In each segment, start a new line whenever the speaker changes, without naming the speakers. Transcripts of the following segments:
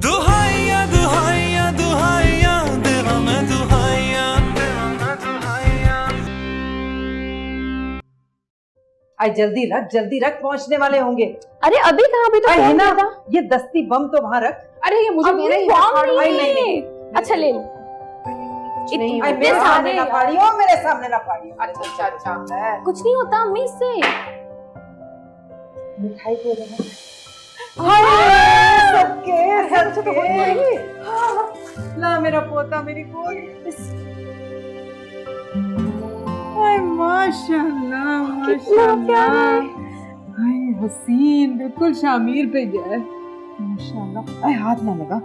दुहाइया दुहाइया दुहाइया दे हमें दुहाइया।
जल्दी रख पहुंचने वाले होंगे।
अरे अभी कहाँ, अभी तो
है
फोन
ना,
किया था।
ये दस्ती बम तो वहाँ रख।
अरे ये मुझे मेरा ही
नहीं,
नहीं,
नहीं।
अच्छा ले लो।
नहीं,
इतने
मेरे सामने
सारे
ना फाड़ियो, मेरे सामने ना फाड़ियो।
अच्छा कुछ नहीं होता अम्मी इससे।
मिठाई दे देना।
सबके
ला मेरा पोता मेरी कोई। माशाल्लाह माशाल्लाह, हाय हसीन, बिल्कुल शामिर पे गया। माशाल्लाह, अरे हाथ ना लगा।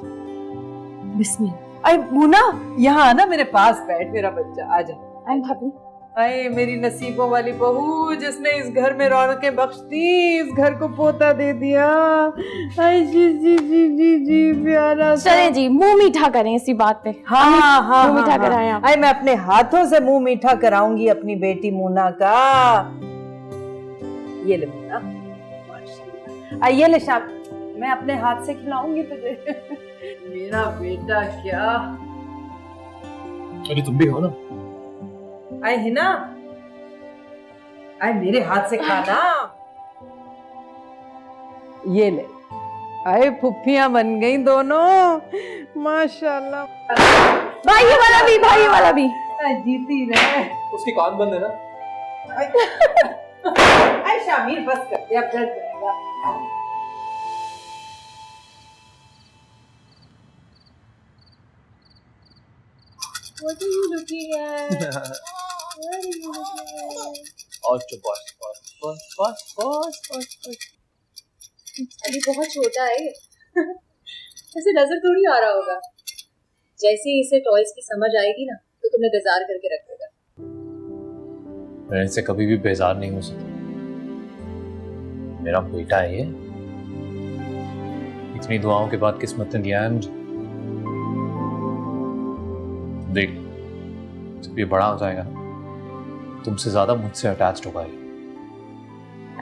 बिस्मिल्लाह। अरे मुना, यहाँ आना, मेरे पास बैठ मेरा बच्चा, आजा।
भाभी,
अरे मेरी नसीबों वाली बहू, जिसने इस घर में रौनकें बख्श दी, इस घर को पोता दे दिया। अरे जी जी जी जी जी प्यारा।
चले जी, मुंह मीठा करें इसी बात पे।
हाँ हाँ,
मुंह मीठा कराएं आप।
अरे मैं अपने हाथों से मुंह मीठा कराऊंगी अपनी बेटी मुन्ना का। ये ले मुन्ना, माशाल्लाह। ये ले शाम, मैं अपने हाथ से खिलाऊंगी तुझे। मेरा बेटा क्या।
अरे तुम भी हो ना।
आए है ना, आए मेरे हाथ से खाना। ये ले, आए फुफ्फियां बन गई दोनों, माशाल्लाह।
भाई वाला भी, भाई वाला भी।
जीती रहे।
उसकी कान बंद है ना।
आए शामिर, बस कर दे, अब डर जाएगा।
What are you looking at?
और चुप बस।
अभी बहुत छोटा है ऐसे नजर थोड़ी आ रहा होगा। जैसे ही इसे टॉयज की समझ आएगी ना, तो तुम्हें बेजार करके रखेगा।
मैं इनसे कभी भी बेजार नहीं हो सकता। मेरा बेटा है ये। इतनी दुआओं के बाद किस्मत ने दिया है मुझे। देख, जब ये बड़ा हो जाएगा ना, तुमसे ज्यादा मुझसे अटैच्ड होगा ये।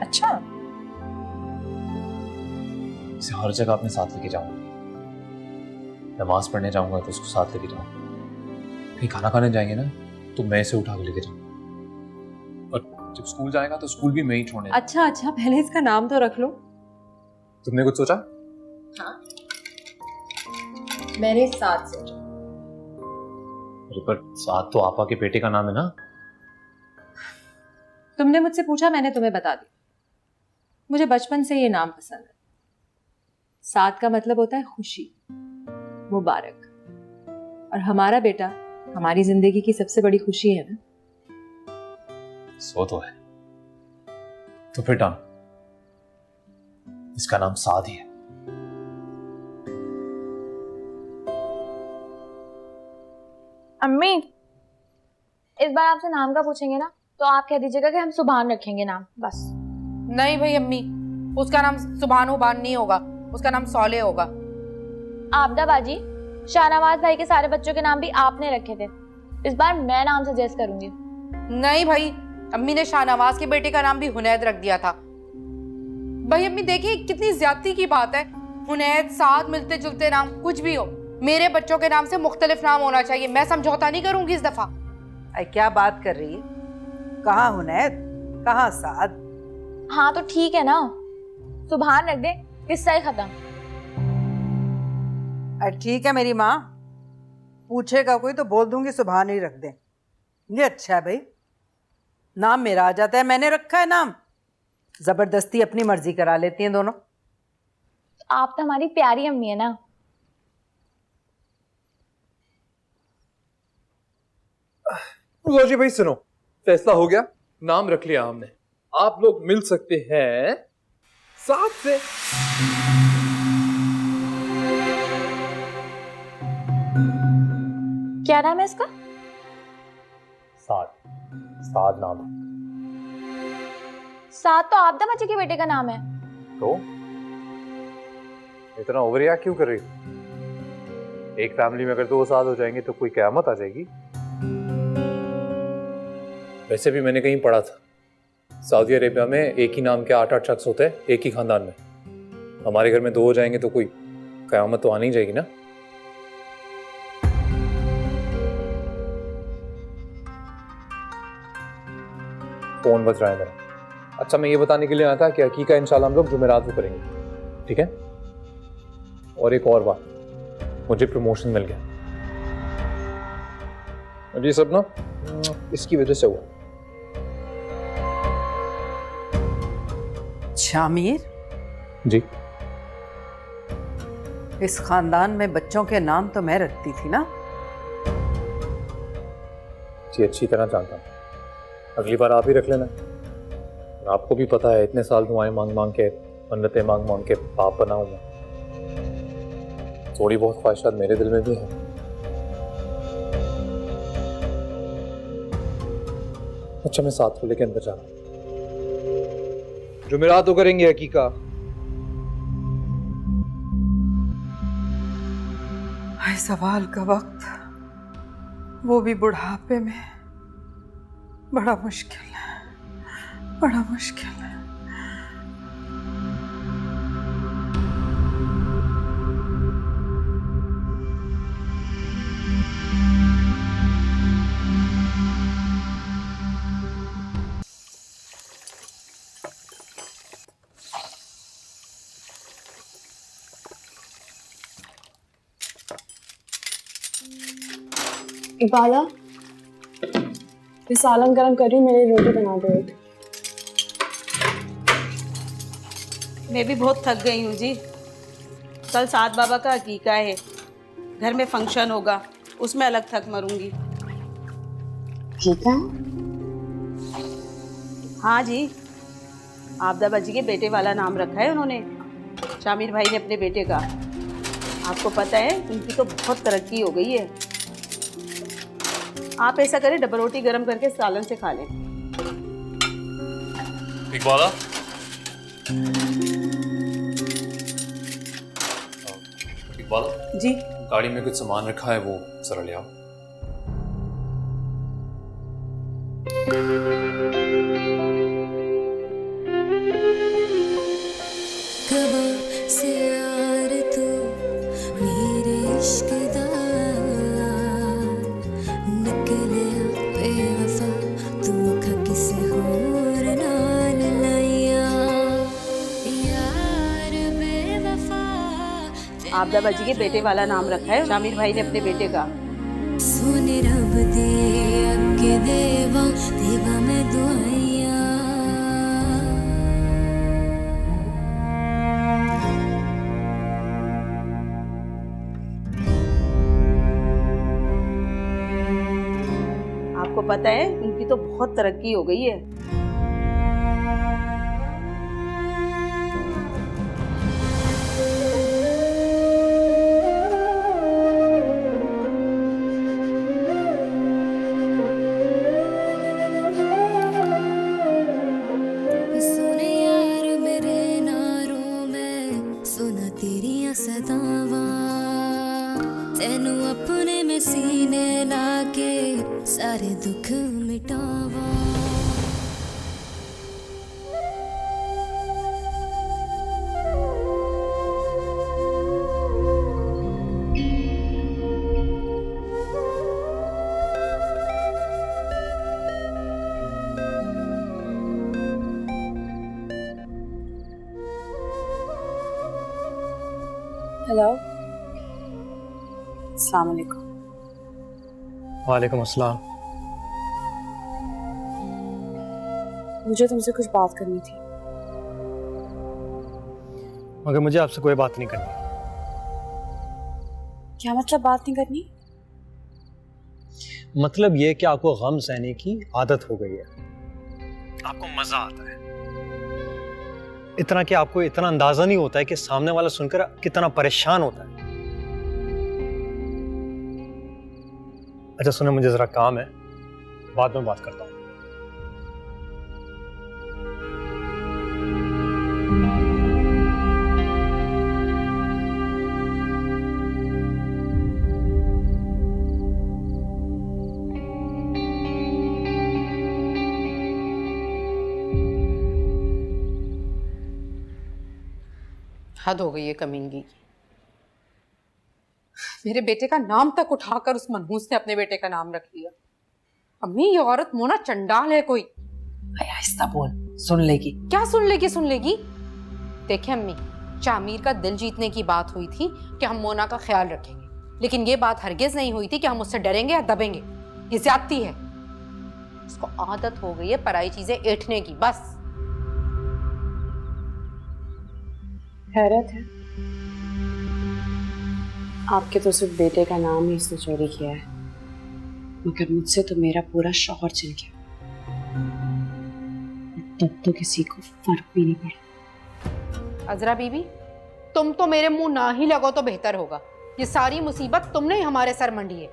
अच्छा,
इसे हर जगह अपने साथ लेके जाऊंगा। नमाज पढ़ने जाऊंगा तो उसको साथ लेके जाऊंगा। कहीं खाना खाने जाएंगे ना, तो मैं इसे उठा के लेके जाऊंगा। और जब स्कूल जाएगा तो स्कूल भी मैं ही छोड़ने।
अच्छा, पहले इसका नाम तो रख लो।
तुमने कुछ सोचा?
हाँ, मैंने साथ सोचा।
पर साथ तो आपा के बेटे का नाम है ना।
तुमने मुझसे पूछा, मैंने तुम्हें बता दिया। मुझे बचपन से ये नाम पसंद है। साथ का मतलब होता है खुशी, मुबारक। और हमारा बेटा हमारी जिंदगी की सबसे बड़ी खुशी है ना।
सो तो है। तो फिर डन, इसका नाम साद ही है।
अम्मी, इस बार आपसे नाम का पूछेंगे ना, तो आप कह दीजिएगा कि हम सुभान रखेंगे नाम, बस।
नहीं भाई अम्मी, उसका नाम सुभान उबान नहीं होगा, उसका नाम सौले होगा।
आपदा बाजी, शाहनवाज भाई के सारे बच्चों के नाम भी आपने रखे थे। इस बार मैं नाम सजेस्ट करूंगी।
नहीं भाई, अम्मी ने शाहनवाज के बेटे का नाम भी हुनैद रख दिया था। भाई अम्मी देखिए, कितनी ज्यादती की बात है। हुनैद, साथ, मिलते जुलते नाम कुछ भी हो, मेरे बच्चों के नाम से मुख्तलिफ नाम होना चाहिए। मैं समझौता नहीं करूंगी इस दफा।
क्या बात कर रही है? कहाँ हुनैद, कहाँ साद?
हाँ तो ठीक है ना, सुभान रख दे, किस्सा ही खत्म।
ठीक है मेरी माँ, पूछेगा कोई तो बोल दूंगी सुभान ही रख दे। ये अच्छा है भाई, नाम मेरा आ जाता है, मैंने रखा है नाम। जबरदस्ती अपनी मर्जी करा लेती हैं दोनों।
आप तो हमारी प्यारी अम्मी है ना।
जी भाई सुनो, फैसला हो गया, नाम रख लिया हमने। आप लोग मिल सकते हैं साथ से।
क्या नाम है इसका?
साद, साद नाम।
साथ तो आपदा बच्चे के बेटे का नाम है।
तो इतना ओवर रिएक्ट क्यों कर रही हो? एक फैमिली में अगर 2 साल हो जाएंगे तो कोई क़यामत आ जाएगी? वैसे भी मैंने कहीं पढ़ा था, सऊदी अरेबिया में एक ही नाम के 8-8 शख्स होते हैं एक ही खानदान में। हमारे घर में 2 हो जाएंगे तो कोई क़यामत तो आनी ही जाएगी ना। फोन बज रहा है मेरा। अच्छा, मैं ये बताने के लिए आया था कि हकीका इंशाल्लाह हम लोग जुमेरात को करेंगे, ठीक है? और एक और बात, मुझे प्रमोशन मिल गया और ये सब ना इसकी वजह से हुआ।
शामिर,
जी
इस खानदान में बच्चों के नाम तो मैं रखती थी ना।
जी, अच्छी तरह जानता हूँ। अगली बार आप ही रख लेना। आपको भी पता है इतने साल दुआएं मांग मांग के, मन्नतें मांग मांग के बाप बना हूं मैं। थोड़ी बहुत ख्वाहिशात मेरे दिल में भी है। अच्छा, मैं साथ को लेके अंदर जा रहा हूँ।
जुमेरात तो करेंगे हकीका।
है सवाल का वक्त, वो भी बुढ़ापे में, बड़ा मुश्किल है, बड़ा मुश्किल है।
इबाला, मैं सालन गरम कर रही हूँ, मेरे लिए रोटी बना दो एक।
मैं भी बहुत थक गई हूँ जी। कल सात बाबा का अकीका है, घर में फंक्शन होगा, उसमें अलग थक मरूंगी।
ठीक है।
हाँ जी, आबदा बाजी के बेटे वाला नाम रखा है उन्होंने, शामिर भाई ने अपने बेटे का। आपको पता है उनकी तो बहुत तरक्की हो गई है। आप ऐसा करें, डबल रोटी गरम करके सालन से खा लें।
इकबाला, इकबाला
जी,
गाड़ी में कुछ सामान रखा है, वो जरा ले आओ।
आबदा बाजी के बेटे वाला नाम रखा है शामिर भाई ने अपने बेटे का।
सोने रब दे अके देवा देवा में दुआइया।
आपको पता है उनकी तो बहुत तरक्की हो गई है।
तेनू अपने में सीने लाके सारे दुख मिटावा।
हेलो, अस्सलाम वालेकुम।
वालेकुम अस्सलाम।
मुझे तुमसे कुछ बात करनी थी।
मगर मुझे आपसे कोई बात नहीं करनी।
क्या मतलब बात नहीं करनी?
मतलब ये कि आपको गम सहने की आदत हो गई है, आपको मजा आता है, इतना कि आपको इतना अंदाजा नहीं होता है कि सामने वाला सुनकर कितना परेशान होता है। अच्छा सुनो, मुझे जरा काम है, बाद में बात करता हूँ।
हद हो गई है कमीनगी की। मेरे बेटे का नाम तक उठाकर उस मनहूस ने अपने बेटे का नाम रख लिया। अम्मी ये औरत मोना चंडाल है कोई।
आहिस्ता बोल, सुन लेगी।
क्या सुन लेगी? सुन लेगी। देखिए अम्मी, शामिर का दिल जीतने की बात हुई थी कि हम मोना का ख्याल रखेंगे, लेकिन ये बात हरगिज नहीं हुई थी कि हम उससे डरेंगे या दबेंगे। ये ज्यादती है। उसको आदत हो गई है पराई चीजें ऐंठने की, बस।
हैरत है, आपके तो सिर्फ बेटे का नाम ही उसने चोरी किया है, मगर मुझसे तो मेरा पूरा शौहर छिन गया। तब तो किसी को फर्क भी नहीं पड़ा।
अजरा बीबी, तुम तो मेरे मुंह ना ही लगो तो बेहतर होगा। ये सारी मुसीबत तुमने ही हमारे सर मंडी है।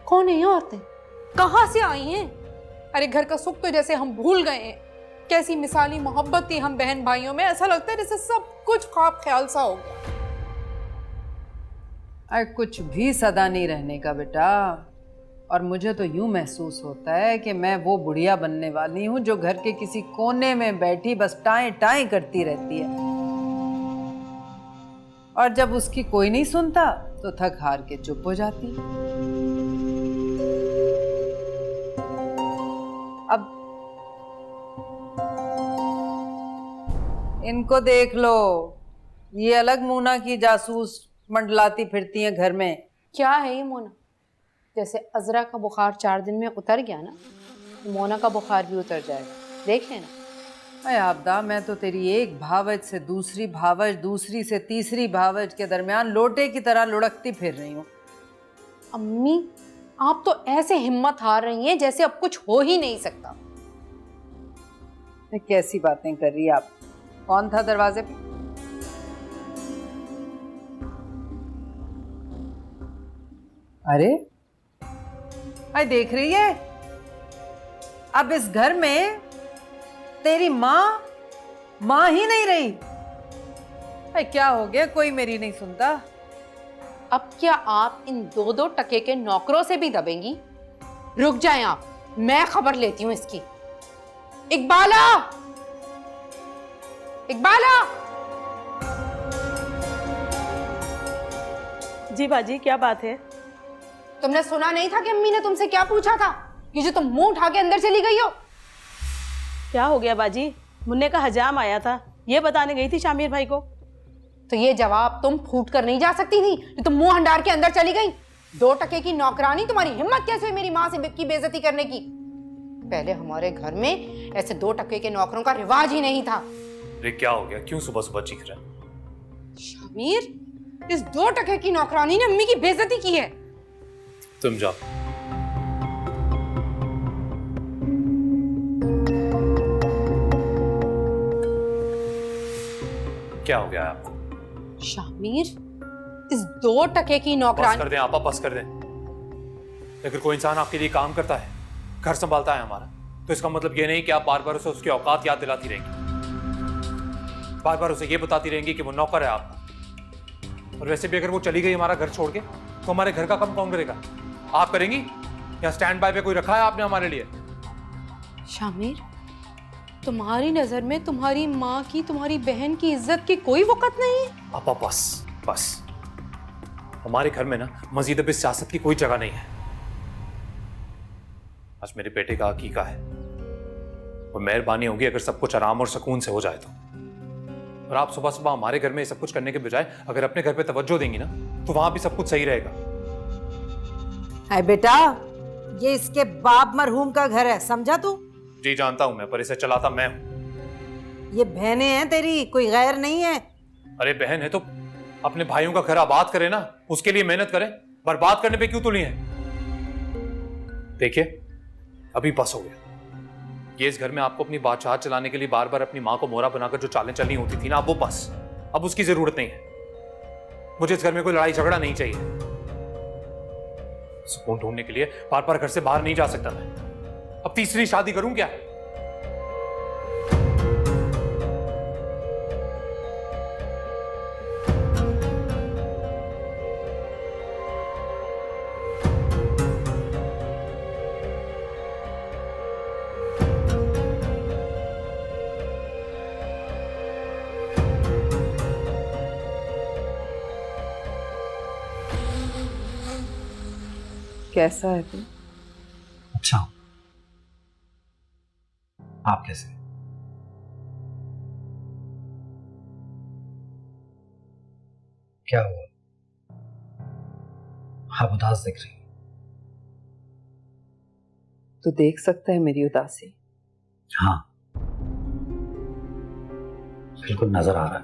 कौन है ये औरतें? कहां से आई हैं? अरे घर का सुख तो जैसे हम भूल गए हैं। कैसी मिसाली मोहब्बत थी हम बहन भाइयों में, ऐसा लगता है जैसे सब कुछ ख्वाब ख्याल सा हो गया।
अरे कुछ भी सदा नहीं रहने का बेटा, और मुझे तो यूं महसूस होता है कि मैं वो बुढ़िया बनने वाली हूं जो घर के किसी कोने में बैठी बस टाएं टाएं करती रहती है, और जब उसकी कोई नहीं सुनता तो थक हार के चुप हो जाती। अब इनको देख लो, ये अलग मूना की जासूस मंडलाती फिरती हैं घर में।
क्या है ये मोना? जैसे अजरा का बुखार 4 दिन में उतर गया ना, मोना का बुखार भी उतर जाएगा, देख लेना।
अरे आपदा, मैं तो तेरी एक भावज से दूसरी भावज, दूसरी से तीसरी भावज के दरमियान लोटे की तरह लुढ़कती फिर रही हूँ।
अम्मी, आप तो ऐसे हिम्मत हार रही हैं जैसे अब कुछ हो ही नहीं सकता।
कैसी बातें कर रही आप? कौन था दरवाजे पे? अरे देख रही है, अब इस घर में तेरी माँ ही नहीं रही। अरे क्या हो गया, कोई मेरी नहीं सुनता?
अब क्या आप इन 2-2 टके के नौकरों से भी दबेंगी? रुक जाएं आप, मैं खबर लेती हूँ इसकी। इकबाला, इकबाला!
जी बाजी, क्या बात है?
तुमने सुना नहीं था कि अम्मी ने तुमसे क्या पूछा था? ये जो तुम मुंह उठा के अंदर चली गई हो।
क्या हो गया बाजी? मुन्ने का हजाम आया था, ये बताने गई थी शामिर भाई को।
तो ये जवाब तुम फूट कर नहीं जा सकती थी जो तुम मुंह हंडार के अंदर चली गई? 2 टके की नौकरानी, तुम्हारी हिम्मत कैसे हुई मेरी माँ से की बेइज्जती करने की? पहले हमारे घर में ऐसे 2 टके के नौकरों का रिवाज ही नहीं था।
अरे क्या हो गया, क्यों सुबह सुबह चीख रहा है?
शामिर, इस 2 टके की नौकरानी ने अम्मी की बेइज्जती की है।
तुम जाओ। क्या हो गया आपको?
शामिर, इस 2 टके की नौकरानी।
बस कर दें आपा, बस कर दें। अगर कोई इंसान आपके लिए काम करता है, घर संभालता है हमारा, तो इसका मतलब ये नहीं कि आप बार बार उसे उसकी औकात याद दिलाती रहेंगी, बार बार उसे ये बताती रहेंगी कि वो नौकर है आपका। और वैसे भी अगर वो चली गई हमारा घर छोड़ के, तो हमारे घर का काम कौन करेगा? आप करेंगी? या स्टैंड बाय पे कोई रखा है आपने हमारे लिए?
शामिर, तुम्हारी नजर में तुम्हारी माँ की, तुम्हारी बहन की इज्जत की कोई वक़्त नहीं है?
आपा बस बस, हमारे घर में ना मजीद अब इस सियासत की कोई जगह नहीं है। आज मेरे बेटे का अकीका है, और मेहरबानी होगी अगर सब कुछ आराम और सुकून से हो जाए तो। और आप सुबह सुबह हमारे घर में सब कुछ करने के बजाय अगर अपने घर पे तवज्जो देंगी ना, तो वहां भी सब कुछ सही रहेगा।
है बेटा, ये इसके बाप मरहूम का घर है, समझा तू?
जी जानता हूं मैं, पर इसे चलाता मैं हूं।
ये बहनें हैं तेरी, कोई गैर नहीं है।
अरे बहन है तो अपने भाइयों का घर आबाद करे ना, उसके लिए मेहनत करे, बर्बाद करने पे क्यों तुली है? देखिए, अभी बस हो गया। ये इस घर में आपको अपनी बादशाह चलाने के लिए बार बार अपनी माँ को मोहरा बनाकर जो चालें चलनी होती थी ना, अब वो बस, अब उसकी जरूरत नहीं है। मुझे इस घर में कोई लड़ाई झगड़ा नहीं चाहिए। सुकून ढूंढने के लिए बार बार घर से बाहर नहीं जा सकता मैं। अब तीसरी शादी करूं क्या?
कैसा है तू?
अच्छा हूं। आप कैसे? क्या हुआ? आप उदास दिख रही हैं।
तू देख सकता है मेरी उदासी?
हाँ, बिल्कुल नजर आ रहा है।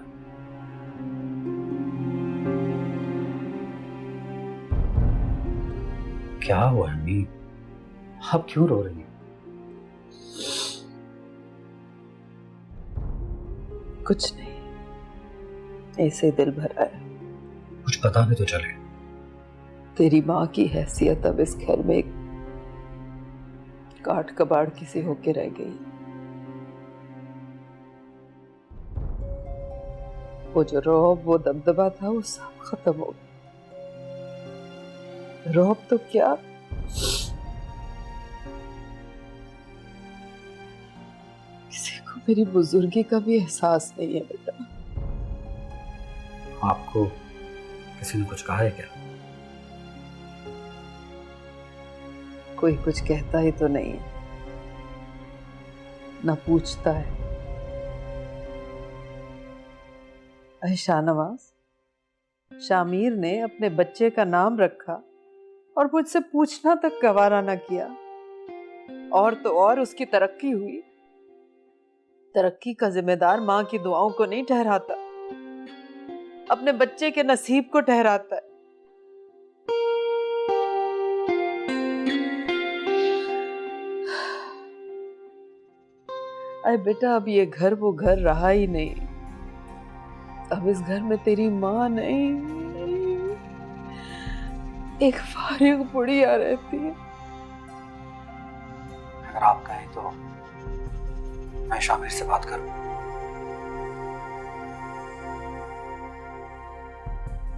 क्या हुआ अम्मी? आप क्यों रो रही हैं?
कुछ नहीं, ऐसे ही दिल भरा है।
कुछ पता भी तो चले।
तेरी माँ की हैसियत अब इस घर में एक काट कबाड़ किसी होके रह गई। वो जो रौब, वो दबदबा था, वो सब खत्म हो गया। रौब तो क्या, किसी को मेरी बुजुर्गी का भी एहसास नहीं है बेटा।
आपको किसी ने कुछ कहा है क्या?
कोई कुछ कहता ही तो नहीं है, ना पूछता है। अरे शाहनवाज, शामिर ने अपने बच्चे का नाम रखा और मुझसे पूछना तक गवारा न किया। और तो और उसकी तरक्की हुई। तरक्की का जिम्मेदार माँ की दुआओं को नहीं ठहराता, अपने बच्चे के नसीब को ठहराता है। अरे बेटा, अब ये घर वो घर रहा ही नहीं। अब इस घर में तेरी माँ नहीं, एक फारिग बुढ़िया रहती है।
अगर आप कहें तो मैं शामिर से बात करूं।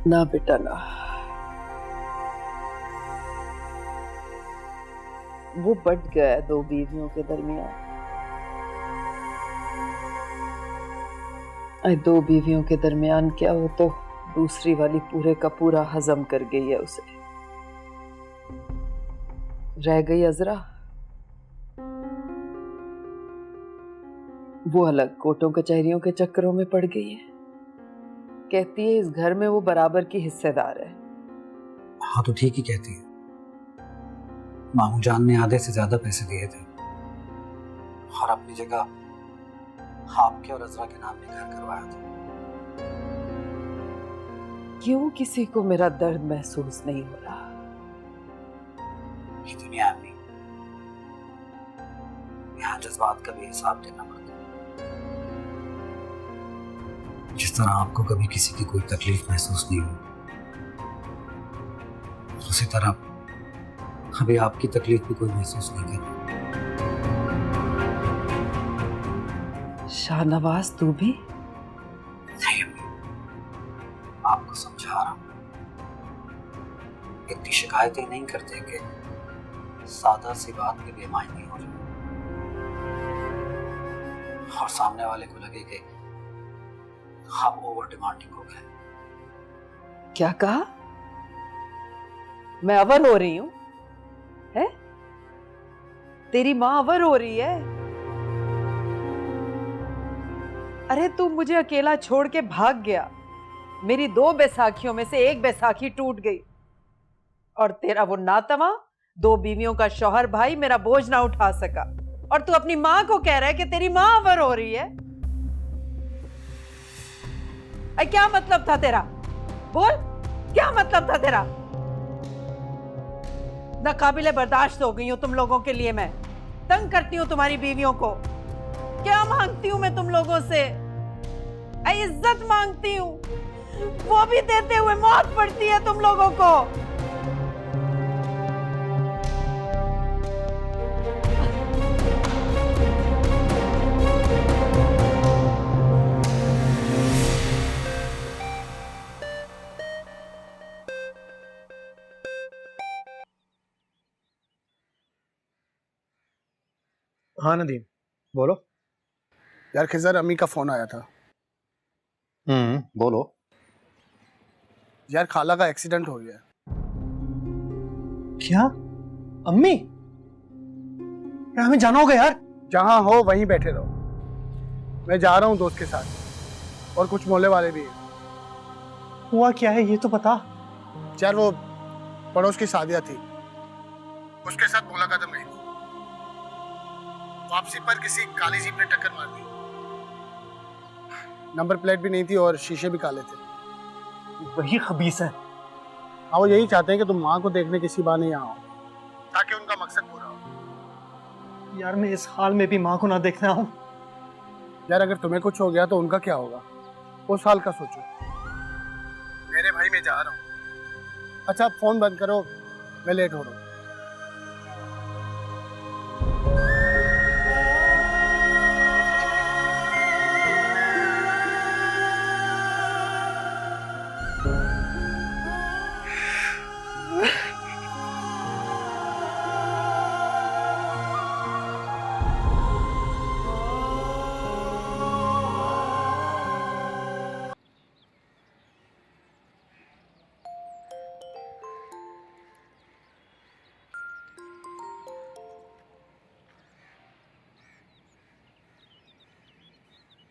ना बेटा ना, वो बट गया है दो बीवियों के दरमियान। दो बीवियों के दरमियान क्या, वो तो दूसरी वाली पूरे का पूरा हजम कर गई है उसे। रह गई अजरा, वो अलग कोर्टों कचहरियों के चक्करों में पड़ गई है। कहती है इस घर में वो बराबर की हिस्सेदार है।
हाँ तो ठीक ही कहती है। मामू जान ने आधे से ज्यादा पैसे दिए थे और अपनी जगह आपके और अजरा के नाम में घर करवाया था।
क्यों किसी को मेरा दर्द महसूस नहीं हो रहा?
ये दुनिया में यहाँ जज्बात का भी हिसाब देना पड़ता है। जिस तरह आपको कभी किसी की कोई तकलीफ महसूस नहीं हुई, उसी तरह अभी आपकी तकलीफ भी कोई महसूस नहीं कर रहा।
शाहनवाज, तू भी?
नहीं अम्मी, आपको समझा रहा हूं। इतनी शिकायतें नहीं करते कि सादा सी बात भी बेमायनी हो जाए और सामने वाले को लगे कि आप ओवर डिमांडिंग हो गए।
क्या कहा? मैं अवर हो रही हूं? है? तेरी माँ अवर हो रही है? अरे तू मुझे अकेला छोड़ के भाग गया। मेरी दो बैसाखियों में से एक बैसाखी टूट गई और तेरा वो नातवा, दो बीवियों का शौहर भाई मेरा बोझ ना उठा सका। और तू अपनी माँ को कह रहा है कि तेरी माँ अवर हो रही है। अरे क्या मतलब था तेरा? बोल, क्या मतलब था तेरा? नाकाबिले बर्दाश्त हो गई हूं तुम लोगों के लिए। मैं तंग करती हूं तुम्हारी बीवियों को। क्या मांगती हूं मैं तुम लोगों से? इज्जत मांगती हूं, वो भी देते हुए मौत पड़ती है तुम लोगों को।
हाँ नदीम, बोलो।
यार खिजर, अम्मी का फोन आया था।
बोलो।
यार खाला का एक्सीडेंट हो गया।
क्या? अम्मी? हमें जाना होगा यार।
जहां हो वहीं बैठे रहो। मैं जा रहा हूँ दोस्त के साथ, और कुछ मोहल्ले वाले भी हैं।
हुआ क्या है ये तो बता।
यार वो पड़ोस की शादियां थी, उसके साथ मुलाकात नहीं थी। वापसी पर किसी काली जीप ने टक्कर मार दी। नंबर प्लेट भी नहीं थी और शीशे भी काले थे।
वही खबीस है।
हाँ, वो यही चाहते हैं कि तुम माँ को देखने किसी बहाने यहाँ आओ, ताकि उनका मकसद पूरा हो।
यार मैं इस हाल में भी माँ को ना देखना हूँ।
यार अगर तुम्हें कुछ हो गया तो उनका क्या होगा, उस हाल का सोचो। मेरे भाई मैं जा रहा हूँ। अच्छा फोन बंद करो, मैं लेट हो रहा हूँ।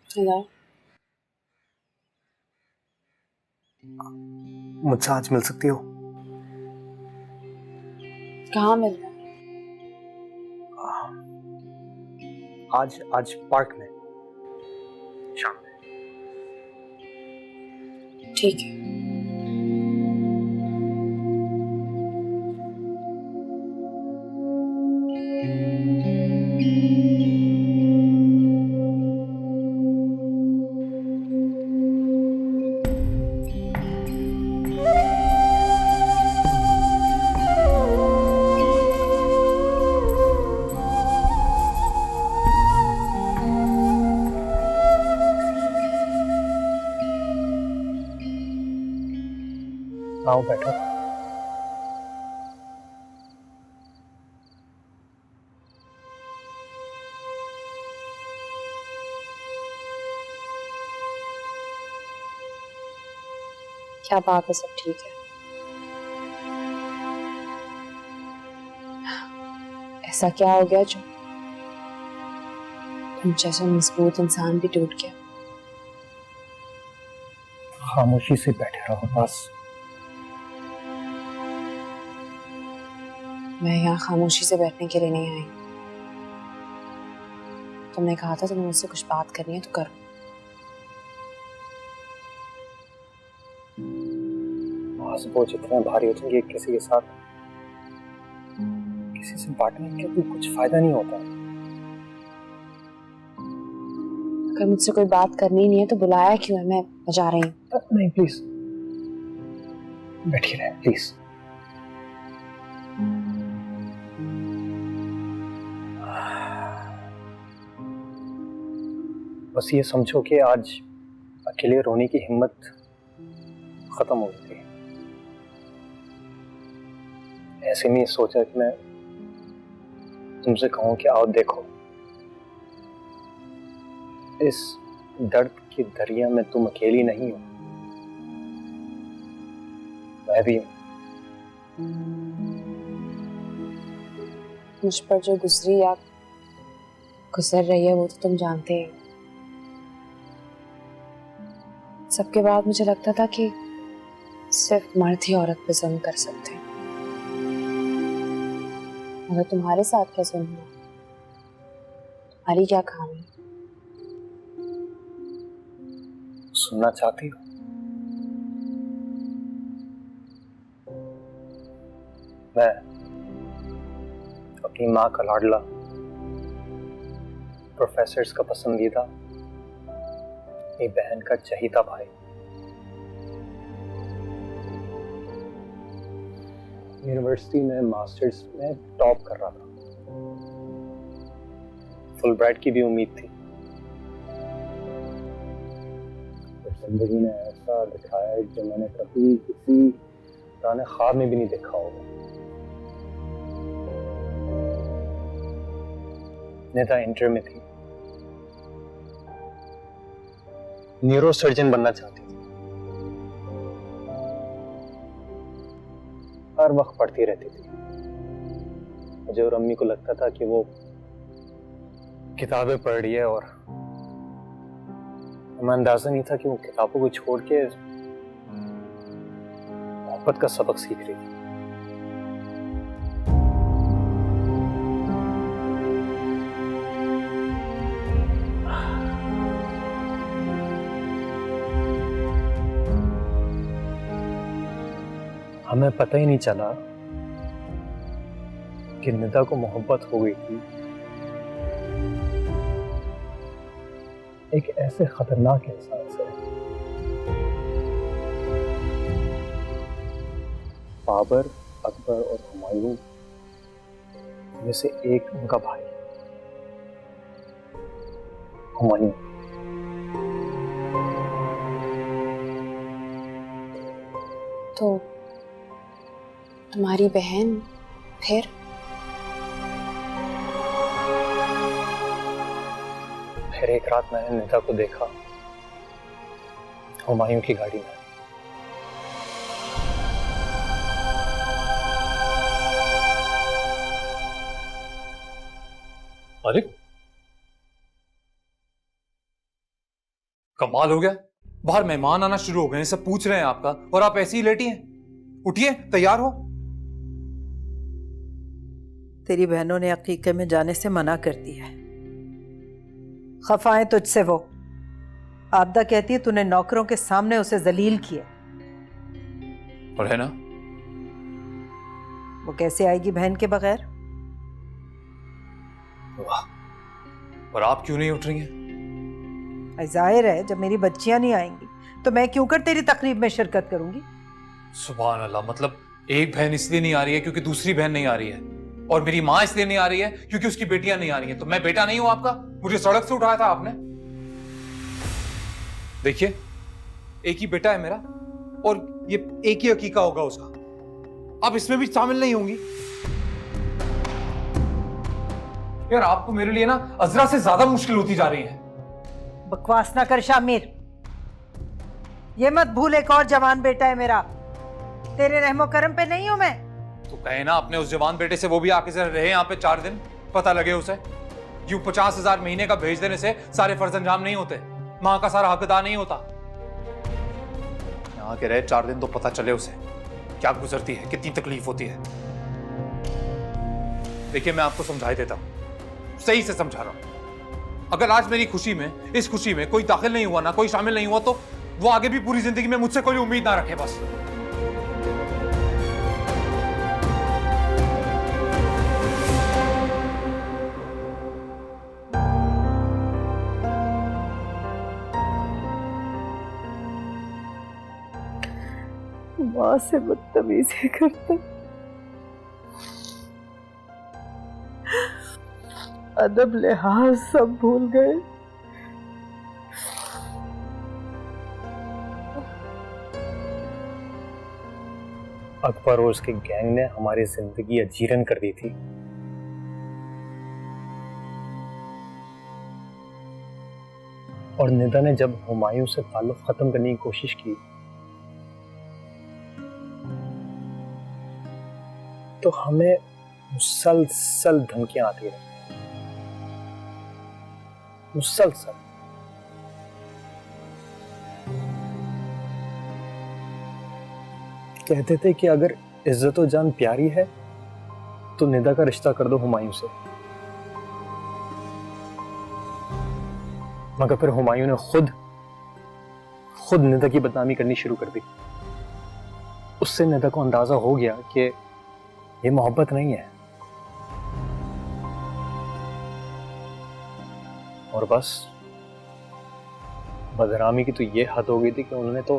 हेलो,
मुझसे आज मिल सकती हो?
कहाँ मिल रहा?
आज पार्क में शाम में।
ठीक है।
आओ बैठो।
क्या बात है, सब ठीक है? ऐसा क्या हो गया जो तुम जैसा मजबूत इंसान भी टूट गया?
खामोशी से बैठे रहो बस।
मैं यहाँ खामोशी से बैठने के लिए नहीं आई। तुमने कहा था तुम्हें मुझसे कुछ बात करनी है तो करो।
आवाज बोझ इतना भारी हो जाएंगे किसी के साथ, किसी से बांटने के भी कुछ फायदा नहीं होता।
अगर मुझसे कोई बात करनी नहीं है तो बुलाया क्यों है? मैं जा रही हूँ।
नहीं प्लीज बैठिए रहे प्लीज। बस ये समझो कि आज अकेले रोने की हिम्मत खत्म हो गई। ऐसे में सोचा कि मैं तुमसे कहूं कि आओ देखो, इस दर्द की दरिया में तुम अकेली नहीं हो, मैं भी हूं।
मुझ पर जो गुजरी या गुजर रही है वो तो तुम जानते हैं। सबके बाद मुझे लगता था कि सिर्फ मर्द ही औरत पे जुल्म कर सकते हैं, मगर तुम्हारे साथ क्या जुल्म हुआ? तुम्हारी क्या कहानी?
सुनना चाहती हो? मैं अपनी माँ का लाडला, प्रोफेसर्स का पसंदीदा, अपनी बहन का चहीता भाई, यूनिवर्सिटी में मास्टर्स में टॉप कर रहा था। फुल ब्राइट की भी उम्मीद थी, पर जिंदगी ने ऐसा दिखाया है जो मैंने कभी किसी पुराने ख्वाब में भी नहीं देखा होगा। नेता इंटर में थी, न्यूरो सर्जन बनना चाहती थी, हर वक्त पढ़ती रहती थी। मुझे और अम्मी को लगता था कि वो किताबें पढ़ रही है और हमें अंदाजा नहीं था कि वो किताबों को छोड़ के मोहब्बत का सबक सीख रही थी। हमें पता ही नहीं चला कि निदा को मोहब्बत हो गई थी एक ऐसे खतरनाक इंसान से। बाबर, अकबर और हुमायूं में से एक उनका भाई हुमायूं।
तो तुम्हारी बहन फिर?
फिर एक रात मैंने निदा को देखा हुमायूं की गाड़ी में।
अरे कमाल हो गया, बाहर मेहमान आना शुरू हो गए हैं, सब पूछ रहे हैं आपका और आप ऐसे ही लेटी हैं। उठिए, तैयार हो।
तेरी बहनों ने अकीके में जाने से मना कर दिया है। खफाएं तुझसे वो। आबदा कहती है तूने नौकरों के सामने उसे जलील किया।
और है ना,
वो कैसे आएगी बहन के बगैर?
वाह, और आप क्यों नहीं उठ रही हैं?
जाहिर है जब मेरी बच्चियां नहीं आएंगी तो मैं क्यों कर तेरी तकरीब में शिरकत करूंगी।
सुभान अल्लाह, मतलब एक बहन इसलिए नहीं आ रही है क्योंकि दूसरी बहन नहीं आ रही है, और मेरी माँ इसलिए नहीं आ रही है क्योंकि उसकी बेटियां नहीं आ रही हैं। तो मैं बेटा नहीं हूं आपका? मुझे सड़क से उठाया था आपने। देखिए, एक ही बेटा है मेरा और ये एक ही अकीका होगा उसका। आप इसमें भी शामिल नहीं होंगी? यार, आपको मेरे लिए ना अजरा से ज्यादा मुश्किल होती जा रही है।
बकवास ना कर शामिर, ये मत भूल एक और जवान बेटा है मेरा। तेरे रहमो करम पे नहीं हूं मैं।
तो कहे ना अपने उस जवान बेटे से वो भी आके जरा रहे यहाँ पे 4 दिन, पता लगे उसे। यूं 50,000 महीने का भेज देने से सारे फर्ज अंजाम नहीं होते, माँ का सारा हक अदा नहीं होता। यहाँ के रहे 4 दिन तो पता चले उसे क्या गुजरती है, कितनी तकलीफ होती है। देखिए, मैं आपको समझाई देता हूँ, सही से समझा रहा हूं। अगर आज मेरी खुशी में, इस खुशी में कोई दाखिल नहीं हुआ ना, कोई शामिल नहीं हुआ, तो वो आगे भी पूरी जिंदगी में मुझसे कोई उम्मीद ना रखे बस।
माँ से बदतमीजी करता, अदब लिहाज सब भूल गए।
अकबर और उसके गैंग ने हमारी जिंदगी अजीरन कर दी थी। और निदा ने जब हुमायूं से ताल्लुक खत्म करने की कोशिश की तो हमें मुसलसल धमकियां आती रही, मुसलसल। कहते थे कि अगर इज्जत और जान प्यारी है तो निदा का रिश्ता कर दो हुमायूं से। मगर फिर हुमायूं ने खुद निदा की बदनामी करनी शुरू कर दी। उससे निदा को अंदाजा हो गया कि ये मोहब्बत नहीं है, और बस बदनामी की तो ये हद हो गई थी कि उन्होंने तो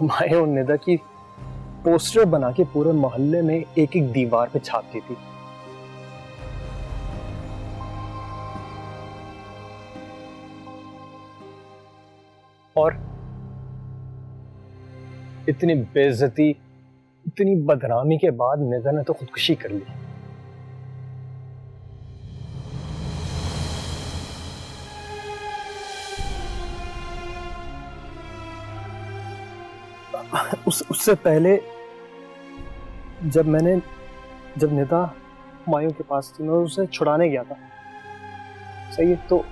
हुमायूं और निदा की पोस्टर बना के पूरे मोहल्ले में एक एक दीवार पे छाप दी थी। और इतनी बेइज्जती, इतनी बदनामी के बाद निदा ने तो खुदकुशी कर ली। उससे पहले जब मैंने जब निदा हुमायूं के पास थी, मैं उसे छुड़ाने गया था, सही है? तो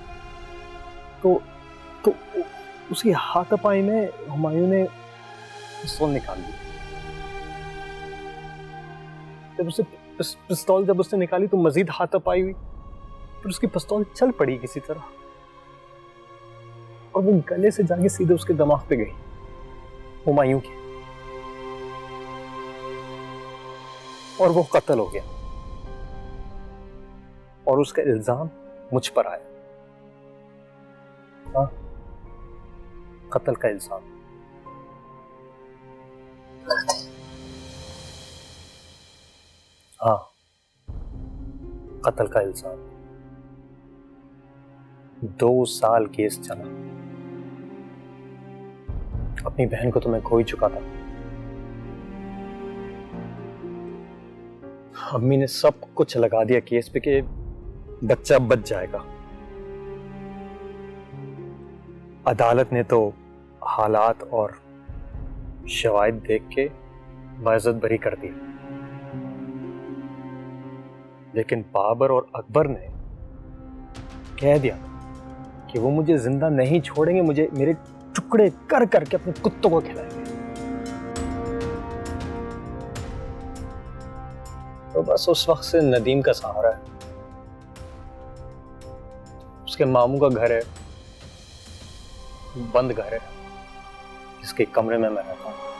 उसकी हाथापाई में हुमायूं ने पिस्तौल निकाल दी। जब उसने निकाली तो मजीद हाथापाई हुई, फिर उसकी पिस्तौल चल पड़ी किसी तरह और वो गले से जाके सीधे उसके दिमाग पे गई, हुमायूं के, और वो कत्ल हो गया और उसका इल्जाम मुझ पर आया। हाँ, कत्ल का इल्जाम। हाँ, कत्ल का इल्जाम। 2 साल केस चला। अपनी बहन को तो मैं खो ही चुका था। अम्मी ने सब कुछ लगा दिया केस पे कि बच्चा बच जाएगा। अदालत ने तो हालात और शवाहिद देख के बाइज्जत बरी कर दी, लेकिन बाबर और अकबर ने कह दिया कि वो मुझे जिंदा नहीं छोड़ेंगे, मुझे मेरे टुकड़े कर करके अपने कुत्तों को खिलाएंगे। तो बस उस वक्त से नदीम का सहारा है। उसके मामू का घर है, बंद घर है, इसके कमरे में मैं रहता हूँ।